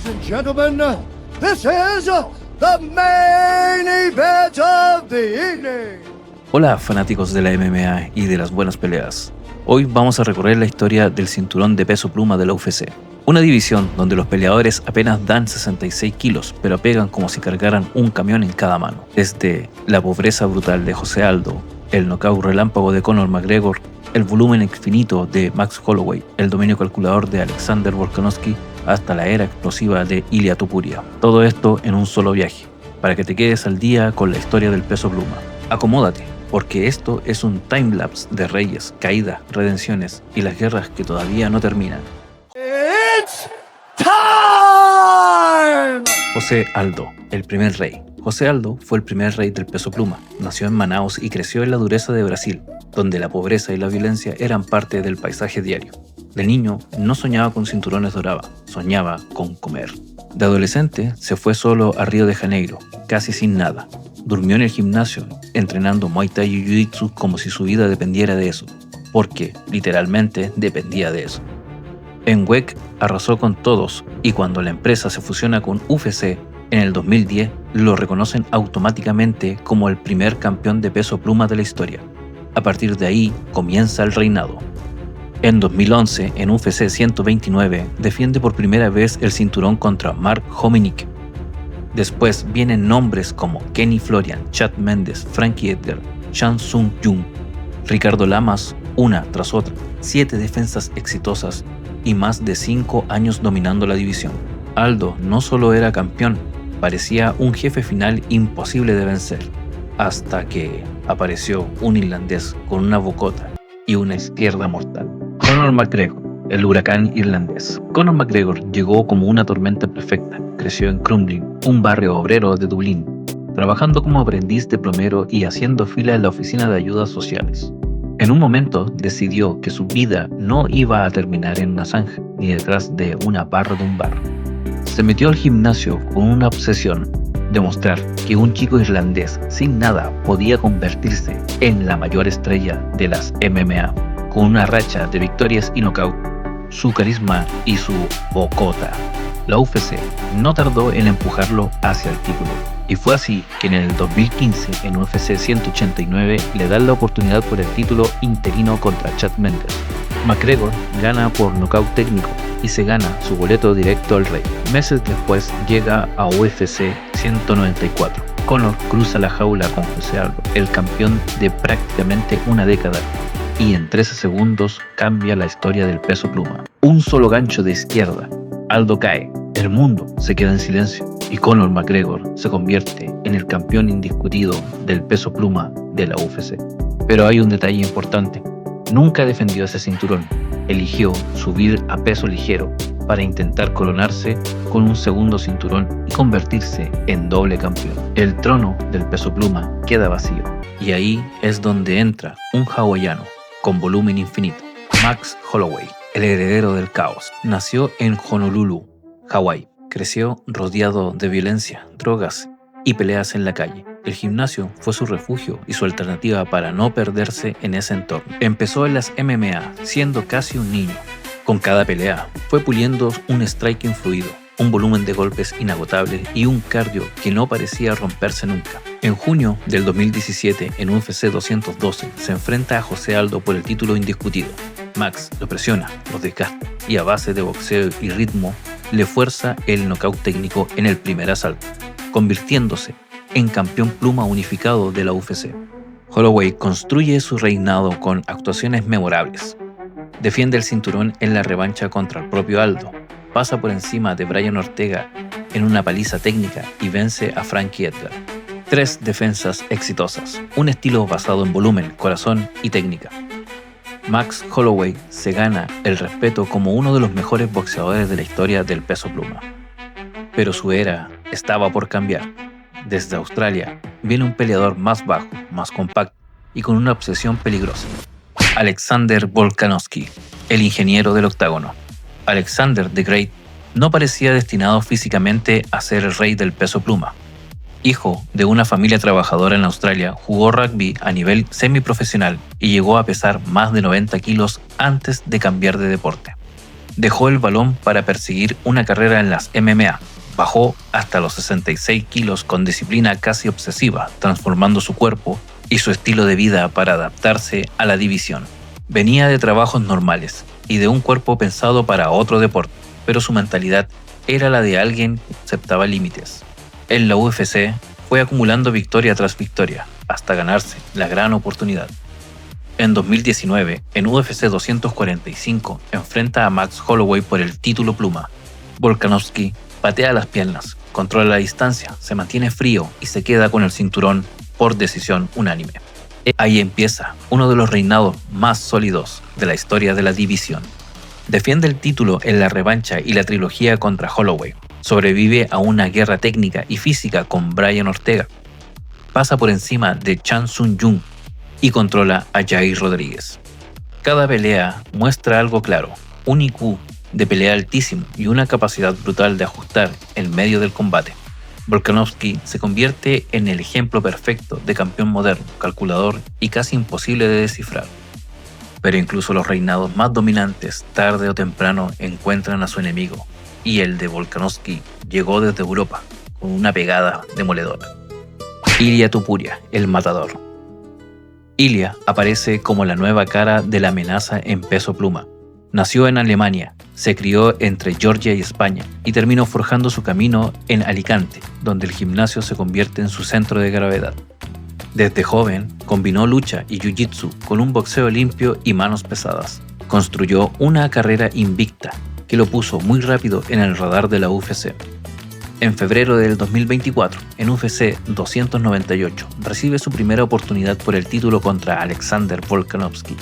Ladies and gentlemen, this is the main event of the evening. Hola fanáticos de la MMA y de las buenas peleas. Hoy vamos a recorrer la historia del cinturón de peso pluma de la UFC. Una división donde los peleadores apenas dan 66 kilos, pero pegan como si cargaran un camión en cada mano. Desde la pobreza brutal de José Aldo, el nocaut relámpago de Conor McGregor, el volumen infinito de Max Holloway, el dominio calculador de Alexander Volkanovski, hasta la era explosiva de Ilia Topuria. Todo esto en un solo viaje, para que te quedes al día con la historia del peso pluma. Acomódate, porque esto es un timelapse de reyes, caídas, redenciones y las guerras que todavía no terminan. It's time! José Aldo, el primer rey. José Aldo fue el primer rey del peso pluma. Nació en Manaus y creció en la dureza de Brasil, donde la pobreza y la violencia eran parte del paisaje diario. De niño no soñaba con cinturones dorados, soñaba con comer. De adolescente se fue solo a Río de Janeiro, casi sin nada. Durmió en el gimnasio, entrenando Muay Thai y Jiu-Jitsu como si su vida dependiera de eso, porque literalmente dependía de eso. En WEC arrasó con todos y cuando la empresa se fusiona con UFC en el 2010, lo reconocen automáticamente como el primer campeón de peso pluma de la historia. A partir de ahí comienza el reinado. En 2011, en UFC 129, defiende por primera vez el cinturón contra Mark Hominick. Después vienen nombres como Kenny Florian, Chad Mendes, Frankie Edgar, Chan Sung Jung, Ricardo Lamas, una tras otra, 7 defensas exitosas y más de 5 años dominando la división. Aldo no solo era campeón, parecía un jefe final imposible de vencer, hasta que apareció un irlandés con una bocota y una izquierda mortal. Conor McGregor, el huracán irlandés. Conor McGregor llegó como una tormenta perfecta. Creció en Crumlin, un barrio obrero de Dublín, trabajando como aprendiz de plomero y haciendo fila en la oficina de ayudas sociales. En un momento decidió que su vida no iba a terminar en una zanja ni detrás de una barra de un bar. Se metió al gimnasio con una obsesión: demostrar que un chico irlandés sin nada podía convertirse en la mayor estrella de las MMA. Con una racha de victorias y knockout, su carisma y su bocota, la UFC no tardó en empujarlo hacia el título. Y fue así que en el 2015, en UFC 189, le dan la oportunidad por el título interino contra Chad Mendes. McGregor gana por nocaut técnico y se gana su boleto directo al rey. Meses después llega a UFC 194. Conor cruza la jaula con José Aldo, el campeón de prácticamente una década, y en 13 segundos cambia la historia del peso pluma. Un solo gancho de izquierda, Aldo cae, el mundo se queda en silencio y Conor McGregor se convierte en el campeón indiscutido del peso pluma de la UFC. Pero hay un detalle importante: nunca defendió ese cinturón, eligió subir a peso ligero para intentar coronarse con un segundo cinturón y convertirse en doble campeón. El trono del peso pluma queda vacío y ahí es donde entra un hawaiano con volumen infinito, Max Holloway, el heredero del caos. Nació en Honolulu, Hawái. Creció rodeado de violencia, drogas y peleas en la calle. El gimnasio fue su refugio y su alternativa para no perderse en ese entorno. Empezó en las MMA siendo casi un niño. Con cada pelea fue puliendo un striking fluido, un volumen de golpes inagotable y un cardio que no parecía romperse nunca. En junio del 2017, en UFC 212, se enfrenta a José Aldo por el título indiscutido. Max lo presiona, lo desgasta y a base de boxeo y ritmo le fuerza el nocaut técnico en el primer asalto, convirtiéndose en campeón pluma unificado de la UFC. Holloway construye su reinado con actuaciones memorables. Defiende el cinturón en la revancha contra el propio Aldo, pasa por encima de Brian Ortega en una paliza técnica y vence a Frankie Edgar. 3 defensas exitosas, un estilo basado en volumen, corazón y técnica. Max Holloway se gana el respeto como uno de los mejores boxeadores de la historia del peso pluma. Pero su era estaba por cambiar. Desde Australia viene un peleador más bajo, más compacto y con una obsesión peligrosa: Alexander Volkanovski, el ingeniero del octágono. Alexander the Great no parecía destinado físicamente a ser el rey del peso pluma. Hijo de una familia trabajadora en Australia, jugó rugby a nivel semiprofesional y llegó a pesar más de 90 kilos antes de cambiar de deporte. Dejó el balón para perseguir una carrera en las MMA. Bajó hasta los 66 kilos con disciplina casi obsesiva, transformando su cuerpo y su estilo de vida para adaptarse a la división. Venía de trabajos normales y de un cuerpo pensado para otro deporte, pero su mentalidad era la de alguien que aceptaba límites. En la UFC fue acumulando victoria tras victoria hasta ganarse la gran oportunidad. En 2019, en UFC 245, enfrenta a Max Holloway por el título pluma. Volkanovski patea las piernas, controla la distancia, se mantiene frío y se queda con el cinturón por decisión unánime. Ahí empieza uno de los reinados más sólidos de la historia de la división. Defiende el título en la revancha y la trilogía contra Holloway. Sobrevive a una guerra técnica y física con Brian Ortega. Pasa por encima de Chan Sung Jung y controla a Jair Rodríguez. Cada pelea muestra algo claro, un IQ de pelea altísimo y una capacidad brutal de ajustar en medio del combate. Volkanovski se convierte en el ejemplo perfecto de campeón moderno, calculador y casi imposible de descifrar. Pero incluso los reinados más dominantes tarde o temprano encuentran a su enemigo, y el de Volkanovski llegó desde Europa con una pegada demoledora. Ilia Topuria, el matador. Ilia aparece como la nueva cara de la amenaza en peso pluma. Nació en Alemania, se crió entre Georgia y España y terminó forjando su camino en Alicante, donde el gimnasio se convierte en su centro de gravedad. Desde joven, combinó lucha y jiu-jitsu con un boxeo limpio y manos pesadas. Construyó una carrera invicta que lo puso muy rápido en el radar de la UFC. En febrero del 2024, en UFC 298, recibe su primera oportunidad por el título contra Alexander Volkanovski,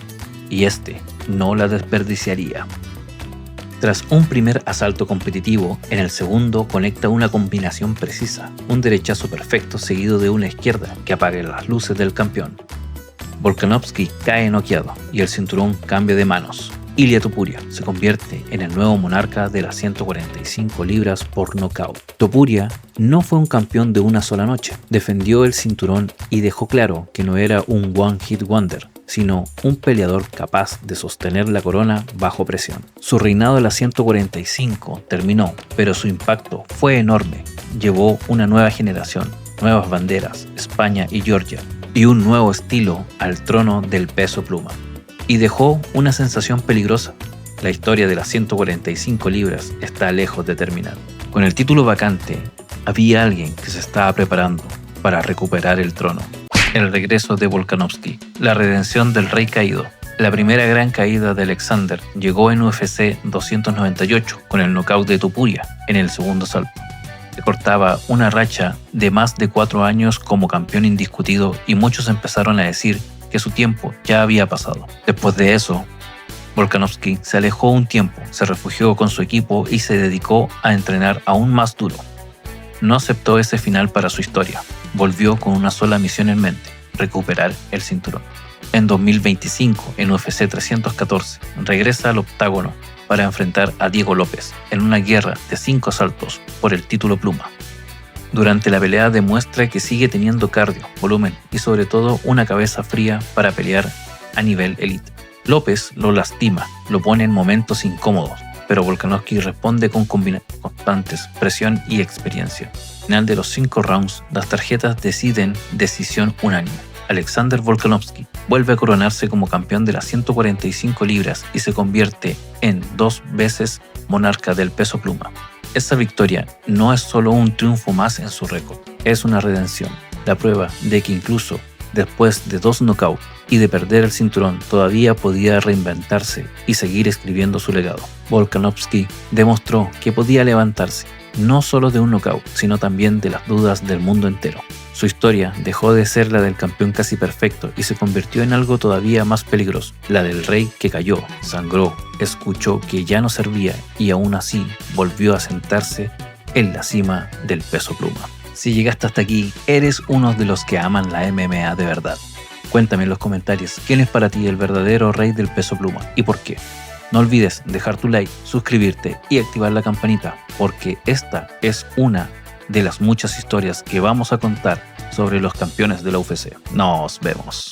y este no la desperdiciaría. Tras un primer asalto competitivo, en el segundo conecta una combinación precisa, un derechazo perfecto seguido de una izquierda que apague las luces del campeón. Volkanovski cae noqueado y el cinturón cambia de manos. Ilia Topuria se convierte en el nuevo monarca de las 145 libras por nocaut. Topuria no fue un campeón de una sola noche, defendió el cinturón y dejó claro que no era un one-hit wonder, sino un peleador capaz de sostener la corona bajo presión. Su reinado de las 145 terminó, pero su impacto fue enorme. Llevó una nueva generación, nuevas banderas, España y Georgia, y un nuevo estilo al trono del peso pluma. Y dejó una sensación peligrosa. La historia de las 145 libras está lejos de terminar. Con el título vacante, había alguien que se estaba preparando para recuperar el trono. El regreso de Volkanovski, la redención del rey caído. La primera gran caída de Alexander llegó en UFC 298 con el nocaut de Topuria en el segundo asalto. Le cortaba una racha de más de 4 años como campeón indiscutido y muchos empezaron a decir que su tiempo ya había pasado. Después de eso, Volkanovski se alejó un tiempo, se refugió con su equipo y se dedicó a entrenar aún más duro. No aceptó ese final para su historia. Volvió con una sola misión en mente: recuperar el cinturón. En 2025, en UFC 314, regresa al octágono para enfrentar a Diego López en una guerra de 5 asaltos por el título pluma. Durante la pelea demuestra que sigue teniendo cardio, volumen y sobre todo una cabeza fría para pelear a nivel elite. López lo lastima, lo pone en momentos incómodos, pero Volkanovski responde con constantes presión y experiencia. Al final de los 5 rounds, las tarjetas deciden decisión unánime. Alexander Volkanovski vuelve a coronarse como campeón de las 145 libras y se convierte en 2 veces monarca del peso pluma. Esta victoria no es solo un triunfo más en su récord, es una redención, la prueba de que incluso después de 2 knockouts y de perder el cinturón todavía podía reinventarse y seguir escribiendo su legado. Volkanovski demostró que podía levantarse, no solo de un knockout, sino también de las dudas del mundo entero. Su historia dejó de ser la del campeón casi perfecto y se convirtió en algo todavía más peligroso, la del rey que cayó, sangró, escuchó que ya no servía y aún así volvió a sentarse en la cima del peso pluma. Si llegaste hasta aquí, eres uno de los que aman la MMA de verdad. Cuéntame en los comentarios quién es para ti el verdadero rey del peso pluma y por qué. No olvides dejar tu like, suscribirte y activar la campanita, porque esta es una de las muchas historias que vamos a contar sobre los campeones de la UFC. Nos vemos.